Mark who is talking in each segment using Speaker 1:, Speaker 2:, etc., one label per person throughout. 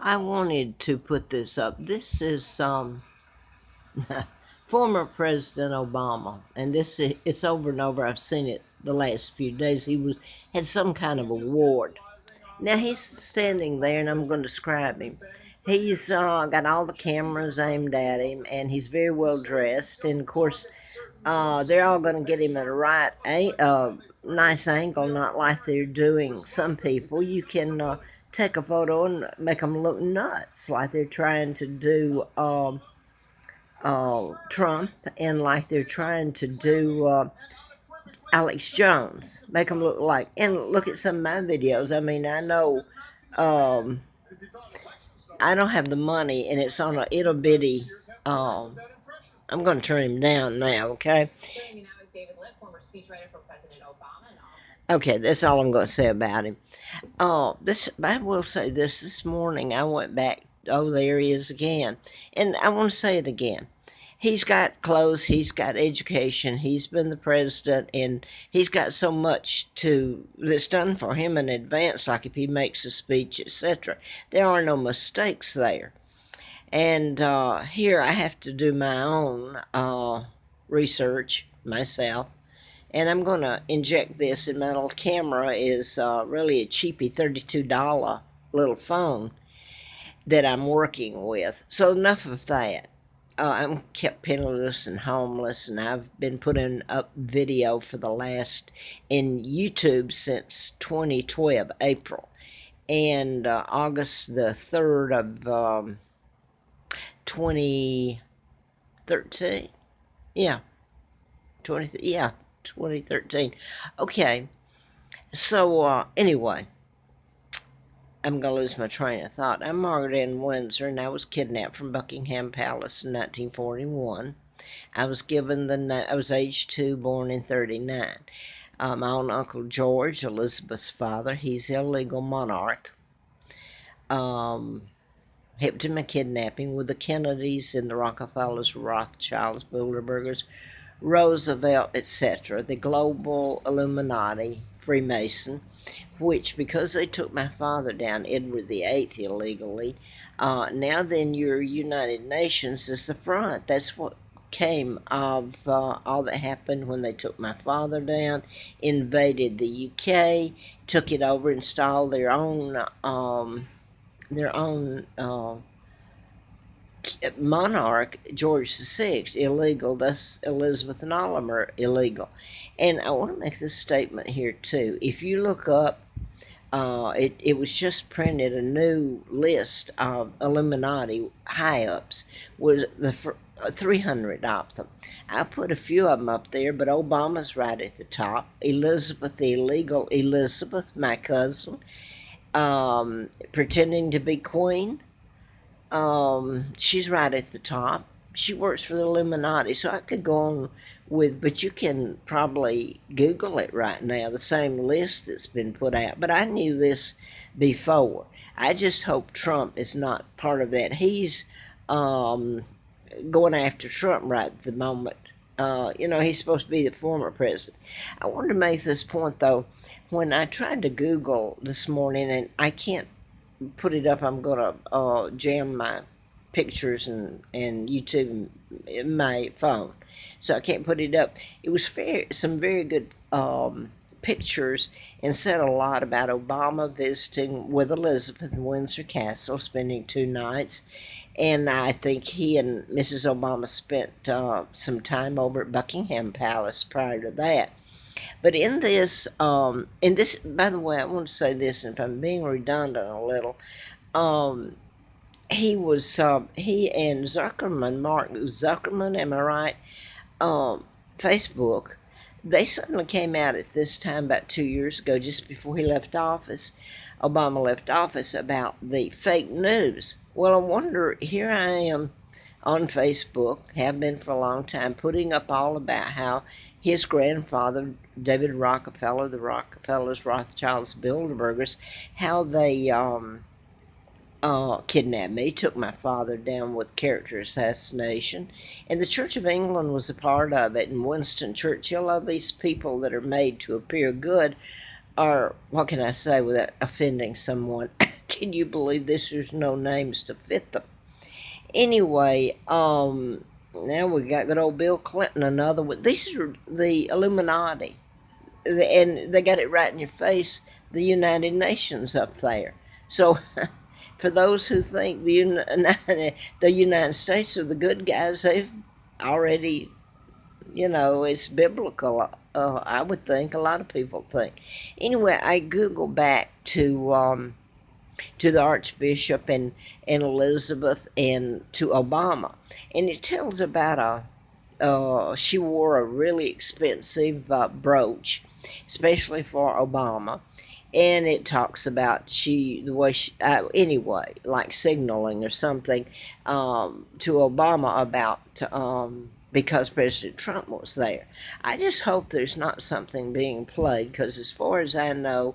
Speaker 1: I wanted to put this up. This is former President Obama, and it's over and over. I've seen it the last few days. He had some kind of award. Now he's standing there, and I'm going to describe him. He's got all the cameras aimed at him, and he's very well dressed. And of course, they're all going to get him at a nice angle, not like they're doing some people. You can take a photo and make them look nuts, like they're trying to do Trump, and like they're trying to do Alex Jones, make them look like. And look at some of my videos. I mean, I know um, I don't have the money, and it's on a ittle bitty. I'm going to turn him down now, okay? Okay, that's all I'm going to say about him. This I will say this. This morning I went back. Oh, there he is again, and I want to say it again. He's got clothes. He's got education. He's been the president, and he's got so much that's done for him in advance. Like if he makes a speech, etc. There are no mistakes there. And here I have to do my own research myself. And I'm going to inject this, and my little camera is really a cheapy $32 little phone that I'm working with. So enough of that. I'm kept penniless and homeless, and I've been putting up video for the last in YouTube since 2012, April. And August the 3rd of 2013. Yeah, 2013. Okay, so anyway, I'm going to lose my train of thought. I'm Margaret Ann Windsor, and I was kidnapped from Buckingham Palace in 1941. I was I was age 2, born in 39. My own Uncle George, Elizabeth's father, he's an illegal monarch. Helped in my kidnapping with the Kennedys and the Rockefellers, Rothschilds, Bilderbergers, Roosevelt, etc., the global Illuminati, Freemason, which, because they took my father down, Edward VIII, illegally, now then your United Nations is the front. That's what came of all that happened when they took my father down, invaded the UK, took it over, installed their own monarch, George VI, illegal, thus Elizabeth and Oliver, illegal. And I want to make this statement here too. If you look up, it was just printed, a new list of Illuminati high-ups, was the 300 of them. I put a few of them up there, but Obama's right at the top. Elizabeth, the illegal Elizabeth, my cousin, pretending to be queen. She's right at the top. She works for the Illuminati, so I could go on with, but you can probably Google it right now, the same list that's been put out. But I knew this before. I just hope Trump is not part of that. He's going after Trump right at the moment. He's supposed to be the former president. I wanted to make this point, though. When I tried to Google this morning, and I can't put it up, I'm going to jam my pictures and YouTube in my phone, so I can't put it up. It was some very good pictures, and said a lot about Obama visiting with Elizabeth in Windsor Castle, spending 2 nights. And I think he and Mrs. Obama spent some time over at Buckingham Palace prior to that. But in this, by the way, I want to say this, and if I'm being redundant a little, he and Zuckerman, Mark Zuckerman, am I right? Facebook, they suddenly came out at this time about 2 years ago, just before he left office, Obama left office, about the fake news. Well, I wonder, here I am on Facebook, have been for a long time, putting up all about how his grandfather, David Rockefeller, the Rockefellers, Rothschilds, Bilderbergers, how they kidnapped me, took my father down with character assassination. And the Church of England was a part of it, and Winston Churchill, all these people that are made to appear good are, what can I say without offending someone, Can you believe this? There's no names to fit them. Anyway, now we got good old Bill Clinton, another one. These are the Illuminati, and they got it right in your face. The United Nations up there. So, for those who think the United States are the good guys, they've already, it's biblical. I would think a lot of people think. Anyway, I Google back to the Archbishop and Elizabeth and to Obama, and it tells about she wore a really expensive brooch, especially for Obama, and it talks about the way anyway, like signaling or something to Obama about because President Trump was there. I just hope there's not something being played, because as far as I know,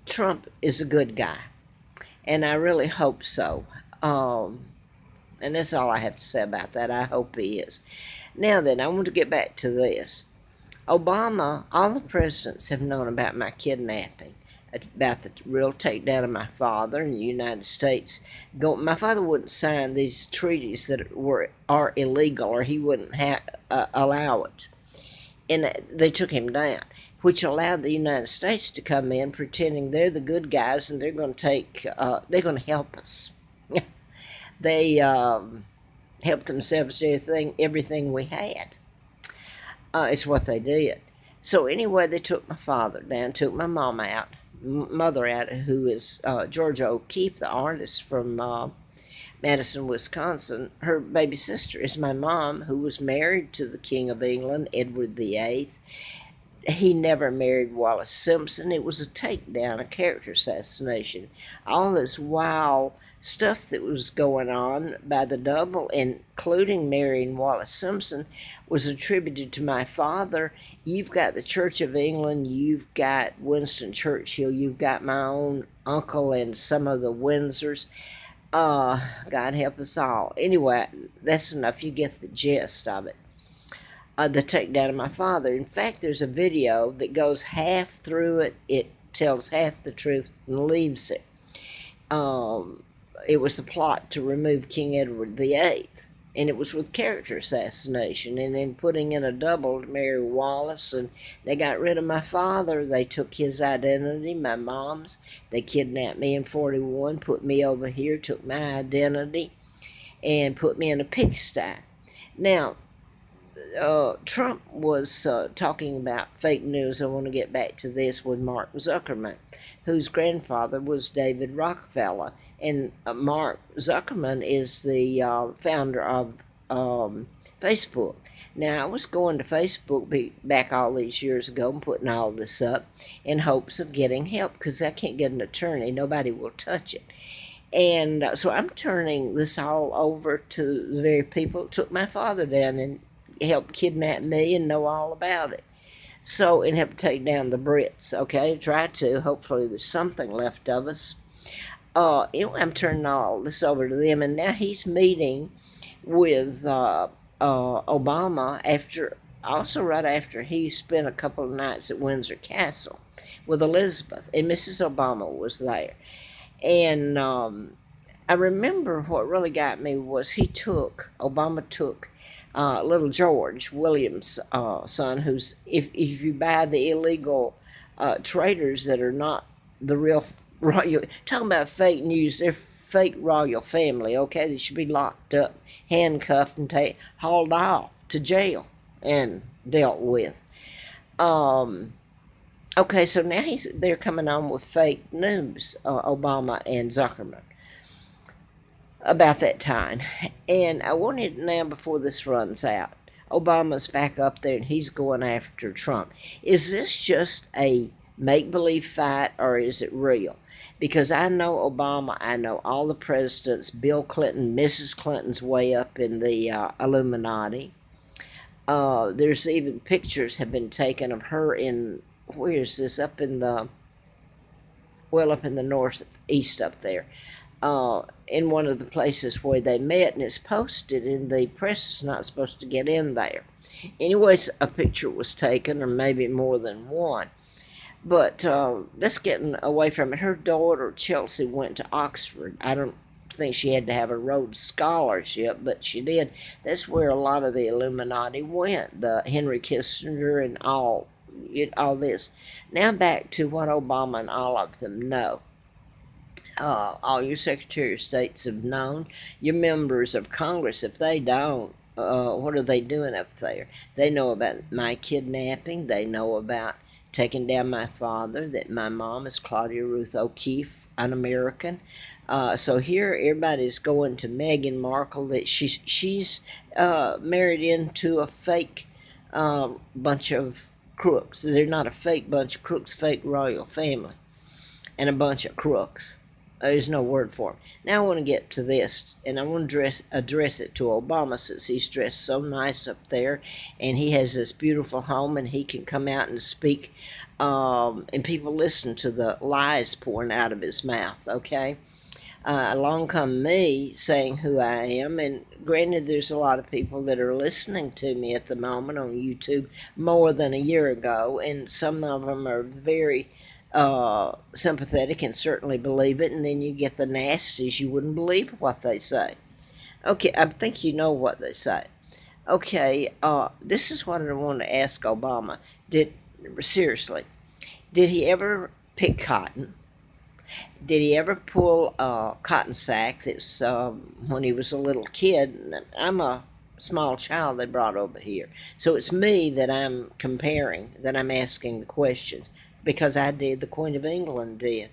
Speaker 1: Trump is a good guy, and I really hope so. And that's all I have to say about that. I hope he is. Now then, I want to get back to this. Obama, all the presidents have known about my kidnapping, about the real takedown of my father in the United States. My father wouldn't sign these treaties that are illegal, or he wouldn't allow it. And they took him down, which allowed the United States to come in pretending they're the good guys and they're going to help us. They helped themselves to everything we had. It's what they did. So anyway, they took my father down, took my mother out, who is Georgia O'Keeffe, the artist from Madison, Wisconsin. Her baby sister is my mom, who was married to the King of England, Edward VIII. He never married Wallace Simpson. It was a takedown, a character assassination. All this wild stuff that was going on by the double, including marrying Wallace Simpson, was attributed to my father. You've got the Church of England, you've got Winston Churchill, you've got my own uncle and some of the Windsors. God help us all. Anyway, that's enough. You get the gist of it. The takedown of my father. In fact, there's a video that goes half through it. It tells half the truth and leaves it. It was the plot to remove King Edward VIII, and it was with character assassination, and then putting in a double to marry Wallace, and they got rid of my father. They took his identity, my mom's. They kidnapped me in 41, put me over here, took my identity, and put me in a pigsty. Now, Trump was talking about fake news. I want to get back to this with Mark Zuckerman, whose grandfather was David Rockefeller. And Mark Zuckerman is the founder of Facebook. Now, I was going to Facebook back all these years ago and putting all this up in hopes of getting help, because I can't get an attorney. Nobody will touch it. And so I'm turning this all over to the very people who took my father down and helped kidnap me and know all about it. So, and help take down the Brits, okay? Try to. Hopefully there's something left of us. Anyway, I'm turning all this over to them, and now he's meeting with Obama right after he spent a couple of nights at Windsor Castle with Elizabeth, and Mrs. Obama was there. And I remember what really got me was Obama took little George, William's son, who's, if you buy the illegal traders that are not the real royal, talking about fake news, they're fake royal family, okay? They should be locked up, handcuffed, and hauled off to jail and dealt with. Okay, so now they're coming on with fake news, Obama and Zuckerman, about that time. And I wanted now, before this runs out, Obama's back up there and he's going after Trump. Is this just a make-believe fight, or is it real? Because I know Obama, I know all the presidents, Bill Clinton, Mrs. Clinton's way up in the Illuminati. There's even pictures have been taken of her in, where is this, up in the northeast up there, in one of the places where they met, and it's posted, and the press is not supposed to get in there. Anyways, a picture was taken, or maybe more than one. But that's getting away from it. Her daughter, Chelsea, went to Oxford. I don't think she had to have a Rhodes Scholarship, but she did. That's where a lot of the Illuminati went, the Henry Kissinger and all this. Now back to what Obama and all of them know. All your Secretary of States have known. Your members of Congress, if they don't, what are they doing up there? They know about my kidnapping. They know about taking down my father, that my mom is Claudia Ruth O'Keefe, an American. So here everybody's going to Meghan Markle that she's married into a fake bunch of crooks. They're not a fake bunch of crooks, fake royal family, and a bunch of crooks. There's no word for him. Now I want to get to this, and I want to address it to Obama, since he's dressed so nice up there, and he has this beautiful home, and he can come out and speak, and people listen to the lies pouring out of his mouth, okay? Along come me saying who I am, and granted, there's a lot of people that are listening to me at the moment on YouTube more than a year ago, and some of them are very sympathetic and certainly believe it, and then you get the nasties. You wouldn't believe what they say. Okay, I think you know what they say. Okay, this is what I want to ask Obama. Seriously, did he ever pick cotton? Did he ever pull a cotton sack that's when he was a little kid? I'm a small child they brought over here. So it's me that I'm comparing, that I'm asking the questions, because I did, the Queen of England did.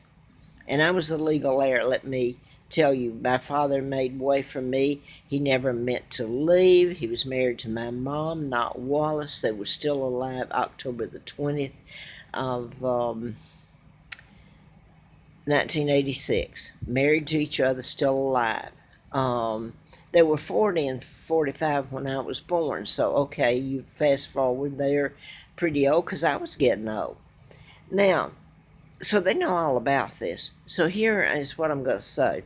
Speaker 1: And I was the legal heir. Let me tell you, my father made way for me. He never meant to leave. He was married to my mom, not Wallace. They were still alive October the 20th of 1986. Married to each other, still alive. They were 40 and 45 when I was born. So, okay, you fast forward, they're pretty old, because I was getting old. Now, so they know all about this. So here is what I'm going to say.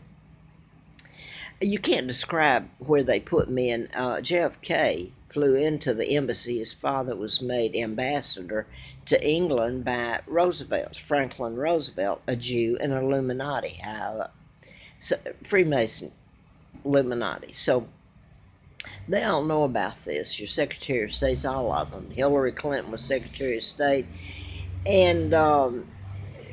Speaker 1: You can't describe where they put me in. JFK flew into the embassy. His father was made ambassador to England by Roosevelt, Franklin Roosevelt, a Jew, and Illuminati, Freemason Illuminati. So they all know about this. Your Secretary of State's, all of them. Hillary Clinton was Secretary of State. And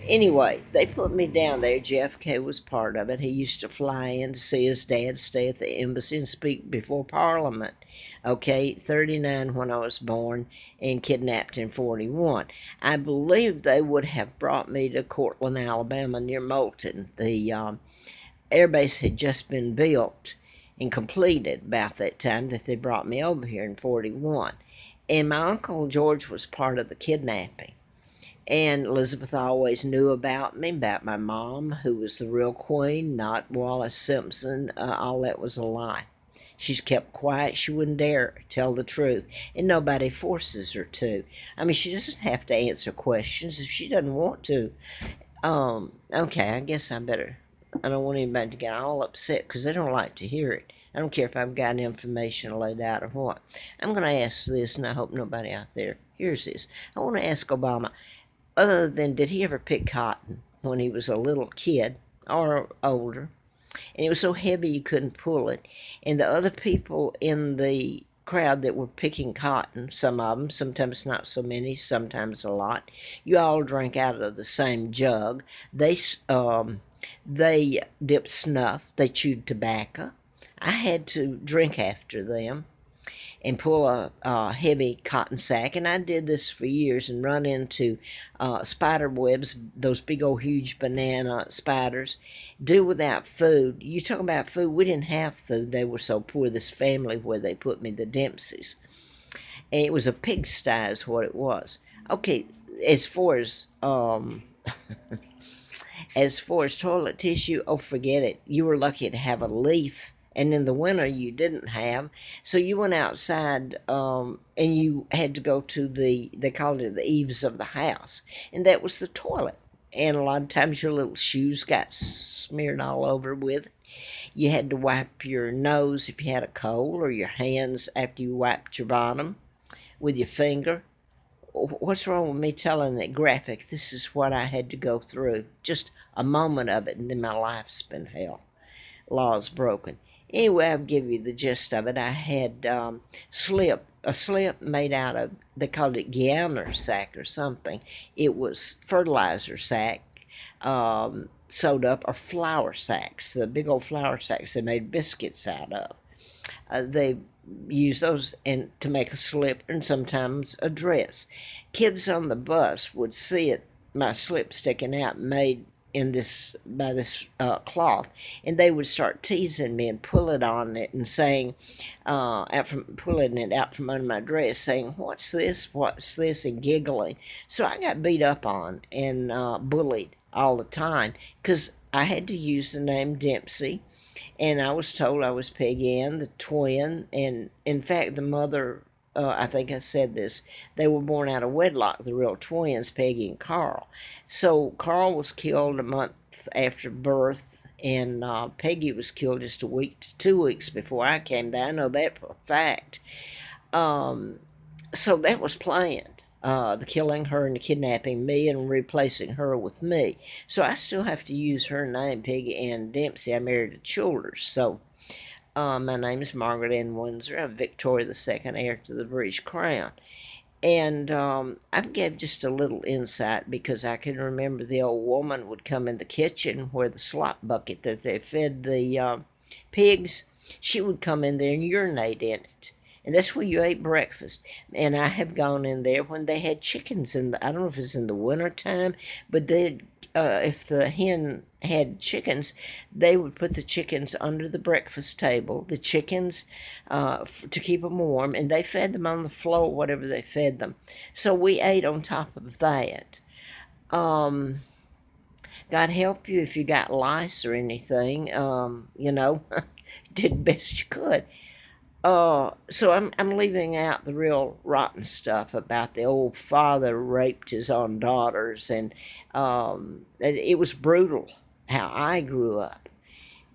Speaker 1: anyway, they put me down there. JFK was part of it. He used to fly in to see his dad, stay at the embassy, and speak before Parliament. Okay, 39 when I was born, and kidnapped in 41. I believe they would have brought me to Cortland, Alabama, near Moulton. The air base had just been built and completed about that time that they brought me over here in 41. And my Uncle George was part of the kidnapping. And Elizabeth always knew about me, about my mom, who was the real queen, not Wallace Simpson. All that was a lie. She's kept quiet. She wouldn't dare tell the truth. And nobody forces her to. I mean, she doesn't have to answer questions if she doesn't want to. Okay, I guess I don't want anybody to get all upset, because they don't like to hear it. I don't care if I've got information laid out or what. I'm going to ask this, and I hope nobody out there hears this. I want to ask Obama, other than, did he ever pick cotton when he was a little kid or older? And it was so heavy you couldn't pull it. And the other people in the crowd that were picking cotton, some of them, sometimes not so many, sometimes a lot, you all drank out of the same jug. They dipped snuff. They chewed tobacco. I had to drink after them and pull a heavy cotton sack. And I did this for years and run into spider webs, those big old huge banana spiders. Do without food. You talk about food, we didn't have food. They were so poor, this family where they put me, the Dempseys. And it was a pigsty is what it was. Okay, as far as as far as toilet tissue, oh, forget it. You were lucky to have a leaf, and in the winter you didn't have. So you went outside, and you had to go to they called it the eaves of the house, and that was the toilet. And a lot of times your little shoes got smeared all over with it. You had to wipe your nose if you had a cold, or your hands after you wiped your bottom with your finger. what's wrong with me telling it graphic? This is what I had to go through. Just a moment of it, and then my life's been hell. Laws broken. Anyway, I'll give you the gist of it. I had a slip made out of, they called it Guyana sack or something. It was fertilizer sack, sewed up, or flour sacks, the big old flour sacks they made biscuits out of. They use those and to make a slip and sometimes a dress. Kids on the bus would see it, my slip sticking out, made in this by this cloth, and they would start teasing me and pulling on it and saying, pulling it out from under my dress, saying, "What's this? What's this?" and giggling. So I got beat up on and bullied all the time because I had to use the name Dempsey, and I was told I was Peggy Ann, the twin, and in fact, the mother. I think I said this. They were born out of wedlock, the real twins, Peggy and Carl. So Carl was killed a month after birth, and Peggy was killed just a week to 2 weeks before I came there. I know that for a fact. So that was planned. The killing her and the kidnapping me and replacing her with me. So I still have to use her name, Peggy Ann Dempsey. I married a Childers. So my name is Margaret Ann Windsor. I'm Victoria II, heir to the British Crown. And I gave just a little insight because I can remember the old woman would come in the kitchen where the slop bucket that they fed the pigs, she would come in there and urinate in it. And that's where you ate breakfast. And I have gone in there when they had chickens I don't know if it's in the wintertime, but if the hen had chickens, they would put the chickens under the breakfast table, the chickens, to keep them warm, and they fed them on the floor, whatever they fed them. So we ate on top of that. God help you if you got lice or anything, did best you could. So I'm leaving out the real rotten stuff about the old father raped his own daughters, and it was brutal how I grew up,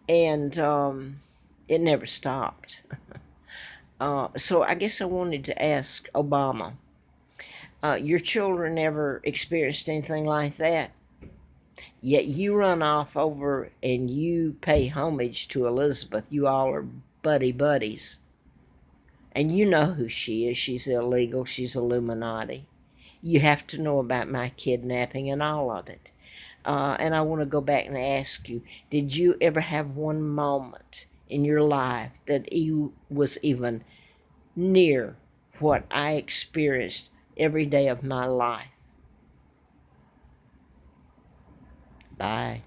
Speaker 1: and it never stopped. So I guess I wanted to ask Obama, your children ever experienced anything like that? Yet you run off over and you pay homage to Elizabeth. You all are buddies. And you know who she is. She's illegal. She's Illuminati. You have to know about my kidnapping and all of it. And I want to go back and ask you, did you ever have one moment in your life that you was even near what I experienced every day of my life? Bye.